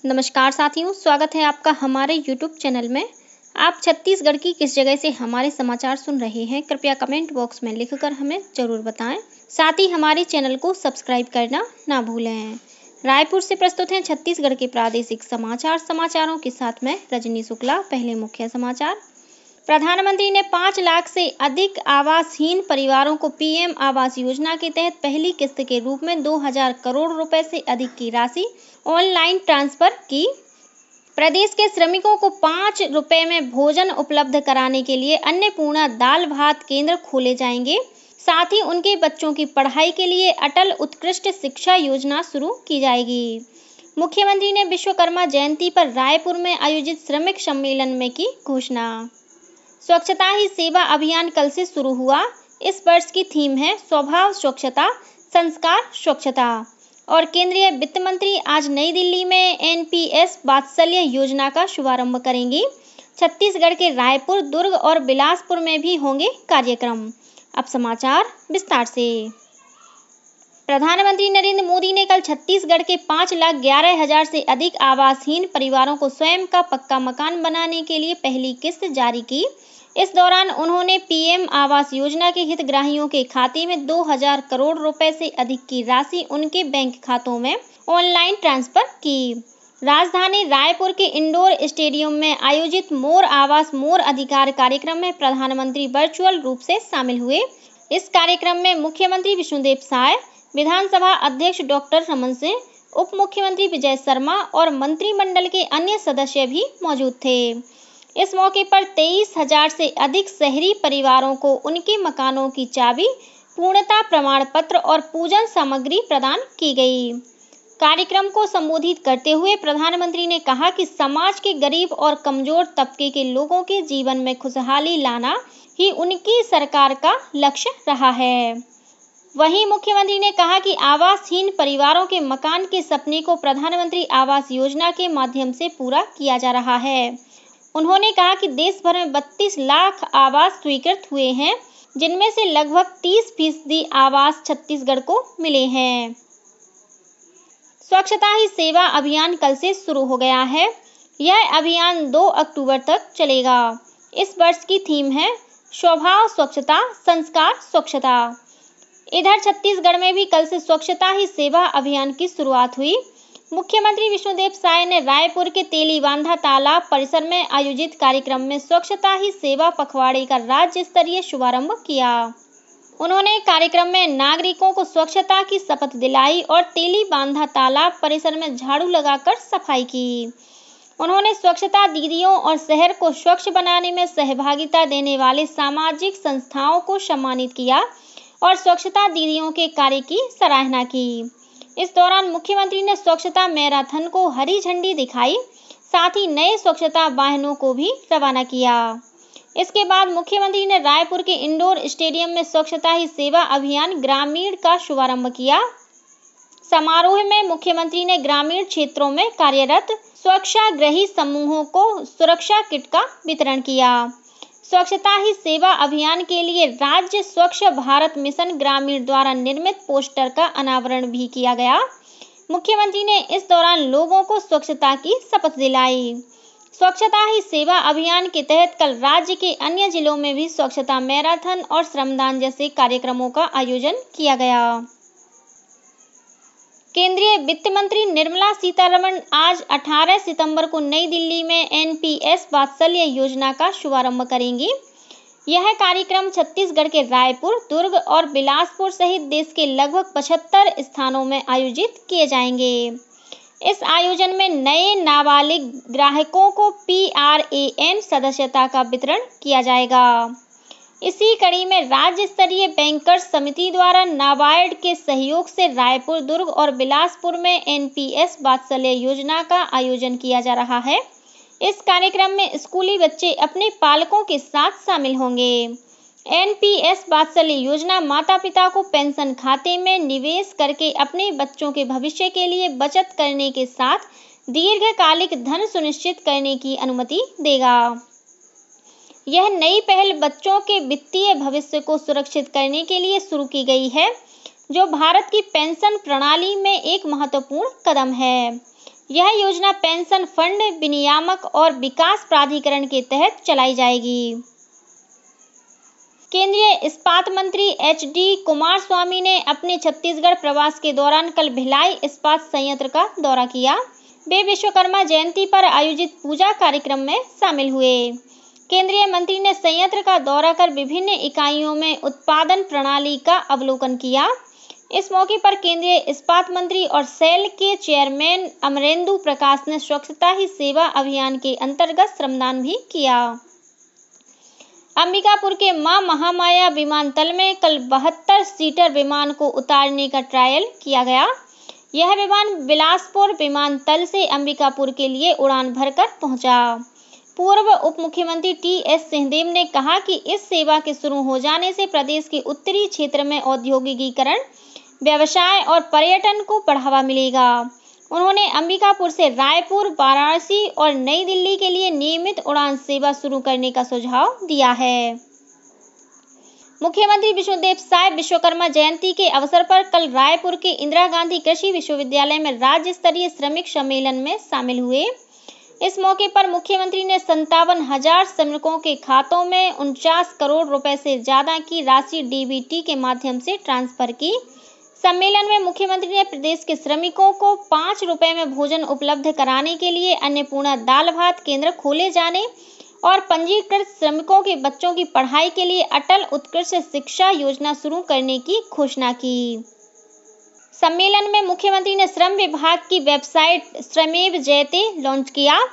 नमस्कार साथियों, स्वागत है आपका हमारे YouTube चैनल में। आप छत्तीसगढ़ की किस जगह से हमारे समाचार सुन रहे हैं, कृपया कमेंट बॉक्स में लिखकर हमें जरूर बताएं। साथ ही हमारे चैनल को सब्सक्राइब करना ना भूलें। रायपुर से प्रस्तुत हैं छत्तीसगढ़ के प्रादेशिक समाचारों के साथ मैं रजनी शुक्ला। पहले मुख्य समाचार। प्रधानमंत्री ने 5 लाख से अधिक आवासहीन परिवारों को पीएम आवास योजना के तहत पहली किस्त के रूप में 2000 करोड़ रुपए से अधिक की राशि ऑनलाइन ट्रांसफर की। प्रदेश के श्रमिकों को 5 रुपए में भोजन उपलब्ध कराने के लिए अन्नपूर्णा दाल भात केंद्र खोले जाएंगे। साथ ही उनके बच्चों की पढ़ाई के लिए अटल उत्कृष्ट शिक्षा योजना शुरू की जाएगी। मुख्यमंत्री ने विश्वकर्मा जयंती पर रायपुर में आयोजित श्रमिक सम्मेलन में की घोषणा। स्वच्छता ही सेवा अभियान कल से शुरू हुआ। इस वर्ष की थीम है स्वभाव स्वच्छता, संस्कार स्वच्छता। और केंद्रीय वित्त मंत्री आज नई दिल्ली में एनपीएस वात्सल्य योजना का शुभारंभ करेंगी। छत्तीसगढ़ के रायपुर, दुर्ग और बिलासपुर में भी होंगे कार्यक्रम। अब समाचार विस्तार से। प्रधानमंत्री नरेंद्र मोदी ने कल छत्तीसगढ़ के 5,11,000 से अधिक आवासहीन परिवारों को स्वयं का पक्का मकान बनाने के लिए पहली किस्त जारी की। इस दौरान उन्होंने पीएम आवास योजना के हितग्राहियों के खाते में 2000 करोड़ रुपए से अधिक की राशि उनके बैंक खातों में ऑनलाइन ट्रांसफर की। राजधानी रायपुर के इंडोर स्टेडियम में आयोजित मोर आवास मोर अधिकार कार्यक्रम में प्रधानमंत्री वर्चुअल रूप से शामिल हुए। इस कार्यक्रम में मुख्यमंत्री विष्णुदेव साय, विधानसभा अध्यक्ष डॉक्टर रमन सिंह, उप मुख्यमंत्री विजय शर्मा और मंत्रिमंडल के अन्य सदस्य भी मौजूद थे। इस मौके पर 23,000 से अधिक शहरी परिवारों को उनके मकानों की चाबी, पूर्णता प्रमाण पत्र और पूजन सामग्री प्रदान की गई। कार्यक्रम को संबोधित करते हुए प्रधानमंत्री ने कहा कि समाज के गरीब और कमजोर तबके के लोगों के जीवन में खुशहाली लाना ही उनकी सरकार का लक्ष्य रहा है। वहीं मुख्यमंत्री ने कहा कि आवासहीन परिवारों के मकान के सपने को प्रधानमंत्री आवास योजना के माध्यम से पूरा किया जा रहा है। उन्होंने कहा कि देश भर में 32 लाख आवास स्वीकृत हुए हैं, जिनमें से लगभग 30% आवास छत्तीसगढ़ को मिले हैं। स्वच्छता ही सेवा अभियान कल से शुरू हो गया है। यह अभियान 2 अक्टूबर तक चलेगा। इस वर्ष की थीम है स्वभाव स्वच्छता, संस्कार स्वच्छता। इधर छत्तीसगढ़ में भी कल से स्वच्छता ही सेवा अभियान की शुरुआत हुई। मुख्यमंत्री विष्णुदेव साय ने रायपुर के तेलीबांधा तालाब परिसर में आयोजित कार्यक्रम में स्वच्छता ही सेवा पखवाड़े का राज्य स्तरीय शुभारंभ किया। उन्होंने कार्यक्रम में नागरिकों को स्वच्छता की शपथ दिलाई और तेलीबांधा तालाब परिसर में झाड़ू लगाकर सफाई की। उन्होंने स्वच्छता दीदियों और शहर को स्वच्छ बनाने में सहभागिता देने वाले सामाजिक संस्थाओं को सम्मानित किया और स्वच्छता दीदियों के कार्य की सराहना की। इस दौरान मुख्यमंत्री ने स्वच्छता मैराथन को हरी झंडी दिखाई, साथ ही नए स्वच्छता वाहनों को भी रवाना किया। इसके बाद मुख्यमंत्री ने रायपुर के इंडोर स्टेडियम में स्वच्छता ही सेवा अभियान ग्रामीण का शुभारंभ किया। समारोह में मुख्यमंत्री ने ग्रामीण क्षेत्रों में कार्यरत स्वच्छाग्रही समूहों को सुरक्षा किट का वितरण किया। स्वच्छता ही सेवा अभियान के लिए राज्य स्वच्छ भारत मिशन ग्रामीण द्वारा निर्मित पोस्टर का अनावरण भी किया गया। मुख्यमंत्री ने इस दौरान लोगों को स्वच्छता की शपथ दिलाई। स्वच्छता ही सेवा अभियान के तहत कल राज्य के अन्य जिलों में भी स्वच्छता मैराथन और श्रमदान जैसे कार्यक्रमों का आयोजन किया गया। केंद्रीय वित्त मंत्री निर्मला सीतारमण आज 18 सितंबर को नई दिल्ली में एनपीएस वात्सल्य योजना का शुभारंभ करेंगी। यह कार्यक्रम छत्तीसगढ़ के रायपुर, दुर्ग और बिलासपुर सहित देश के लगभग 75 स्थानों में आयोजित किए जाएंगे। इस आयोजन में नए नाबालिग ग्राहकों को PRAN सदस्यता का वितरण किया जाएगा। इसी कड़ी में राज्य स्तरीय बैंकर्स समिति द्वारा नाबार्ड के सहयोग से रायपुर, दुर्ग और बिलासपुर में एनपीएस वात्सल्य योजना का आयोजन किया जा रहा है। इस कार्यक्रम में स्कूली बच्चे अपने पालकों के साथ शामिल होंगे। एनपीएस वात्सल्य योजना माता पिता को पेंशन खाते में निवेश करके अपने बच्चों के भविष्य के लिए बचत करने के साथ दीर्घकालिक धन सुनिश्चित करने की अनुमति देगा। यह नई पहल बच्चों के वित्तीय भविष्य को सुरक्षित करने के लिए शुरू की गई है, जो भारत की पेंशन प्रणाली में एक महत्वपूर्ण कदम है। यह योजना पेंशन फंड विनियामक और विकास प्राधिकरण के तहत चलाई जाएगी। केंद्रीय इस्पात मंत्री एच.डी. कुमारस्वामी ने अपने छत्तीसगढ़ प्रवास के दौरान कल भिलाई इस्पात संयंत्र का दौरा किया। वे विश्वकर्मा जयंती पर आयोजित पूजा कार्यक्रम में शामिल हुए। केंद्रीय मंत्री ने संयंत्र का दौरा कर विभिन्न इकाइयों में उत्पादन प्रणाली का अवलोकन किया। इस मौके पर केंद्रीय इस्पात मंत्री और सेल के चेयरमैन अमरेंदु प्रकाश ने स्वच्छता ही सेवा अभियान के अंतर्गत श्रमदान भी किया। अंबिकापुर के मां महामाया विमानतल में कल 72 सीटर विमान को उतारने का ट्रायल किया गया। यह विमान बिलासपुर विमानतल से अंबिकापुर के लिए उड़ान भरकर पहुंचा। पूर्व उप मुख्यमंत्री टी.एस. सिंहदेव ने कहा कि इस सेवा के शुरू हो जाने से प्रदेश के उत्तरी क्षेत्र में औद्योगिकीकरण, व्यवसाय और पर्यटन को बढ़ावा मिलेगा। उन्होंने अंबिकापुर से रायपुर, वाराणसी और नई दिल्ली के लिए नियमित उड़ान सेवा शुरू करने का सुझाव दिया है। मुख्यमंत्री विष्णुदेव साय विश्वकर्मा जयंती के अवसर पर कल रायपुर के इंदिरा गांधी कृषि विश्वविद्यालय में राज्य स्तरीय श्रमिक सम्मेलन में शामिल हुए। इस मौके पर मुख्यमंत्री ने 57,000 श्रमिकों के खातों में 49 करोड़ रुपए से ज्यादा की राशि डीबीटी के माध्यम से ट्रांसफर की। सम्मेलन में मुख्यमंत्री ने प्रदेश के श्रमिकों को 5 रुपए में भोजन उपलब्ध कराने के लिए अन्नपूर्णा दाल भात केंद्र खोले जाने और पंजीकृत श्रमिकों के बच्चों की पढ़ाई के लिए अटल उत्कृष्ट शिक्षा योजना शुरू करने की घोषणा की। सम्मेलन में मुख्यमंत्री ने श्रम विभाग की वेबसाइट श्रमेव जयते लॉन्च किया।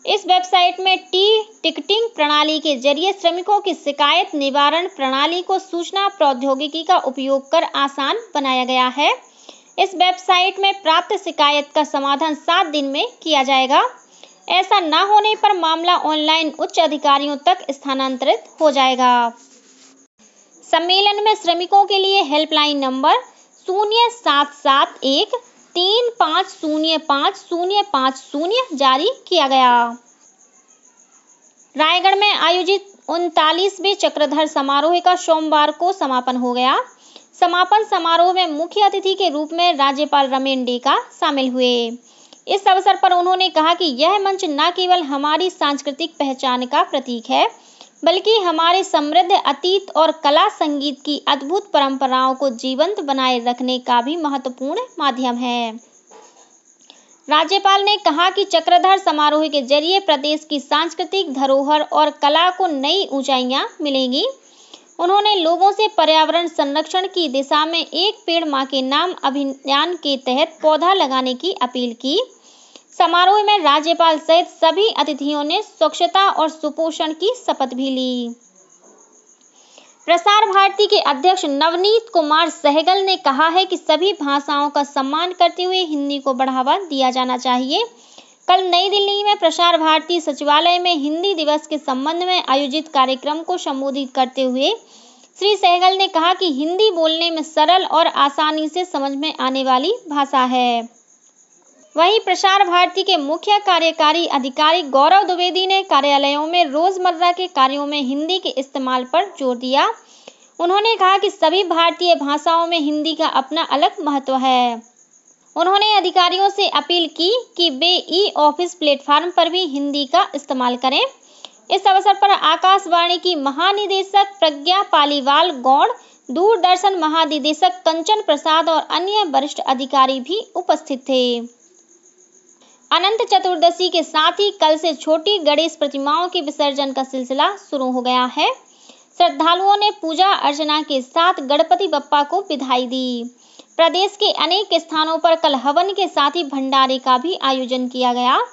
इस वेबसाइट में टिकटिंग प्रणाली के जरिए श्रमिकों की शिकायत निवारण प्रणाली को सूचना प्रौद्योगिकी का उपयोग कर आसान बनाया गया है। इस वेबसाइट में प्राप्त शिकायत का समाधान 7 दिन में किया जाएगा। ऐसा न होने पर मामला ऑनलाइन उच्च अधिकारियों तक स्थानांतरित हो जाएगा। सम्मेलन में श्रमिकों के लिए हेल्पलाइन नंबर 0771 3505 जारी किया गया। रायगढ़ में आयोजित 39वें चक्रधर समारोह का सोमवार को समापन हो गया। समापन समारोह में मुख्य अतिथि के रूप में राज्यपाल रमेन डेका शामिल हुए। इस अवसर पर उन्होंने कहा कि यह मंच न केवल हमारी सांस्कृतिक पहचान का प्रतीक है, बल्कि हमारे समृद्ध अतीत और कला संगीत की अद्भुत परंपराओं को जीवंत बनाए रखने का भी महत्वपूर्ण माध्यम है। राज्यपाल ने कहा कि चक्रधर समारोह के जरिए प्रदेश की सांस्कृतिक धरोहर और कला को नई ऊंचाइयां मिलेंगी। उन्होंने लोगों से पर्यावरण संरक्षण की दिशा में एक पेड़ मां के नाम अभियान के तहत पौधा लगाने की अपील की। समारोह में राज्यपाल सहित सभी अतिथियों ने स्वच्छता और सुपोषण की शपथ भी ली। प्रसार भारती के अध्यक्ष नवनीत कुमार सहगल ने कहा है कि सभी भाषाओं का सम्मान करते हुए हिंदी को बढ़ावा दिया जाना चाहिए। कल नई दिल्ली में प्रसार भारती सचिवालय में हिंदी दिवस के संबंध में आयोजित कार्यक्रम को संबोधित करते हुए श्री सहगल ने कहा कि हिंदी बोलने में सरल और आसानी से समझ में आने वाली भाषा है। वहीं प्रसार भारती के मुख्य कार्यकारी अधिकारी गौरव द्विवेदी ने कार्यालयों में रोजमर्रा के कार्यों में हिंदी के इस्तेमाल पर जोर दिया। उन्होंने कहा कि सभी भारतीय भाषाओं में हिंदी का अपना अलग महत्व है। उन्होंने अधिकारियों से अपील की कि वे ई-ऑफिस प्लेटफॉर्म पर भी हिंदी का इस्तेमाल करें। इस अवसर पर आकाशवाणी की महानिदेशक प्रज्ञा पालीवाल गौड़, दूरदर्शन महानिदेशक कंचन प्रसाद और अन्य वरिष्ठ अधिकारी भी उपस्थित थे। अनंत चतुर्दशी के साथ ही कल से छोटी गणेश प्रतिमाओं के विसर्जन का सिलसिला शुरू हो गया है। श्रद्धालुओं ने पूजा अर्चना के साथ गणपति बप्पा को विदाई दी। प्रदेश के अनेक स्थानों पर कल हवन के साथ ही भंडारे का भी आयोजन किया गया।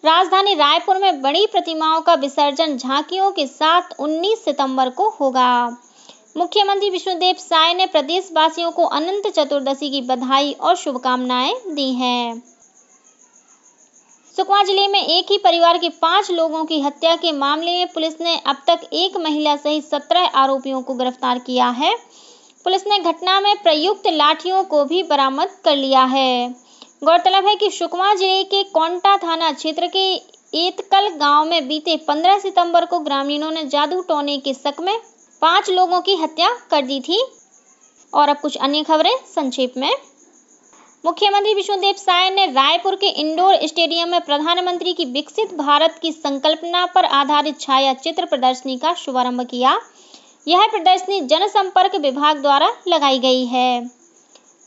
राजधानी रायपुर में बड़ी प्रतिमाओं का विसर्जन झांकियों के साथ 19 सितंबर को होगा। मुख्यमंत्री विष्णुदेव साय ने प्रदेशवासियों को अनंत चतुर्दशी की बधाई और शुभकामनाएं दी हैं। सुकमा जिले में एक ही परिवार के 5 लोगों की हत्या के मामले में पुलिस ने अब तक एक महिला सहित 17 आरोपियों को गिरफ्तार किया है। पुलिस ने घटना में प्रयुक्त लाठियों को भी बरामद कर लिया है। गौरतलब है कि सुकमा जिले के कोंटा थाना क्षेत्र के एतकल गांव में बीते 15 सितंबर को ग्रामीणों ने जादू टोने के शक में 5 लोगों की हत्या कर दी थी। और अब कुछ अन्य खबरें संक्षेप में। मुख्यमंत्री विष्णुदेव साय ने रायपुर के इंडोर स्टेडियम में प्रधानमंत्री की विकसित भारत की संकल्पना पर आधारित छाया चित्र प्रदर्शनी का शुभारंभ किया। यह प्रदर्शनी जनसंपर्क विभाग द्वारा लगाई गई है।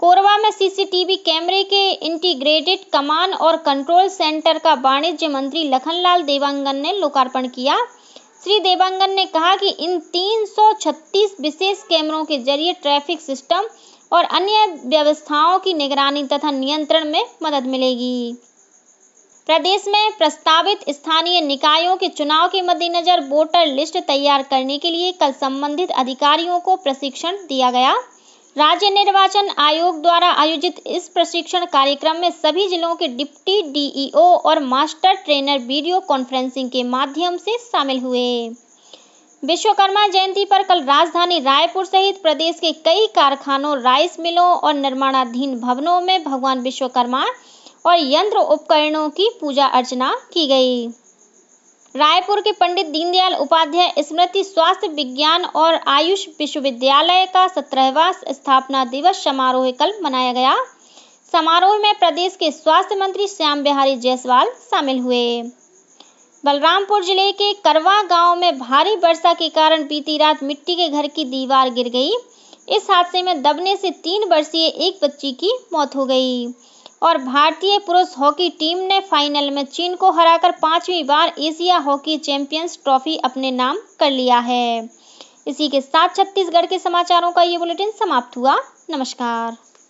कोरबा में सीसीटीवी कैमरे के इंटीग्रेटेड कमांड और कंट्रोल सेंटर का वाणिज्य मंत्री लखनलाल देवांगन ने लोकार्पण किया। श्री देवांगन ने कहा कि इन 336 विशेष कैमरों के जरिए ट्रैफिक सिस्टम और अन्य व्यवस्थाओं की निगरानी तथा नियंत्रण में मदद मिलेगी। प्रदेश में प्रस्तावित स्थानीय निकायों के चुनाव के मद्देनजर वोटर लिस्ट तैयार करने के लिए कल संबंधित अधिकारियों को प्रशिक्षण दिया गया। राज्य निर्वाचन आयोग द्वारा आयोजित इस प्रशिक्षण कार्यक्रम में सभी जिलों के डिप्टी डीईओ और मास्टर ट्रेनर वीडियो कॉन्फ्रेंसिंग के माध्यम से शामिल हुए। विश्वकर्मा जयंती पर कल राजधानी रायपुर सहित प्रदेश के कई कारखानों, राइस मिलों और निर्माणाधीन भवनों में भगवान विश्वकर्मा और यंत्र उपकरणों की पूजा अर्चना की गई। रायपुर के पंडित दीनदयाल उपाध्याय स्मृति स्वास्थ्य विज्ञान और आयुष विश्वविद्यालय का 17वां स्थापना दिवस समारोह कल मनाया गया। समारोह में प्रदेश के स्वास्थ्य मंत्री श्याम बिहारी जायसवाल शामिल हुए। बलरामपुर जिले के करवा गांव में भारी वर्षा के कारण बीती रात मिट्टी के घर की दीवार गिर गई। इस हादसे में दबने से 3 वर्षीय एक बच्ची की मौत हो गई और भारतीय पुरुष हॉकी टीम ने फाइनल में चीन को हराकर 5वीं बार एशिया हॉकी चैंपियंस ट्रॉफी अपने नाम कर लिया है। इसी के साथ छत्तीसगढ़ के समाचारों का ये बुलेटिन समाप्त हुआ। नमस्कार।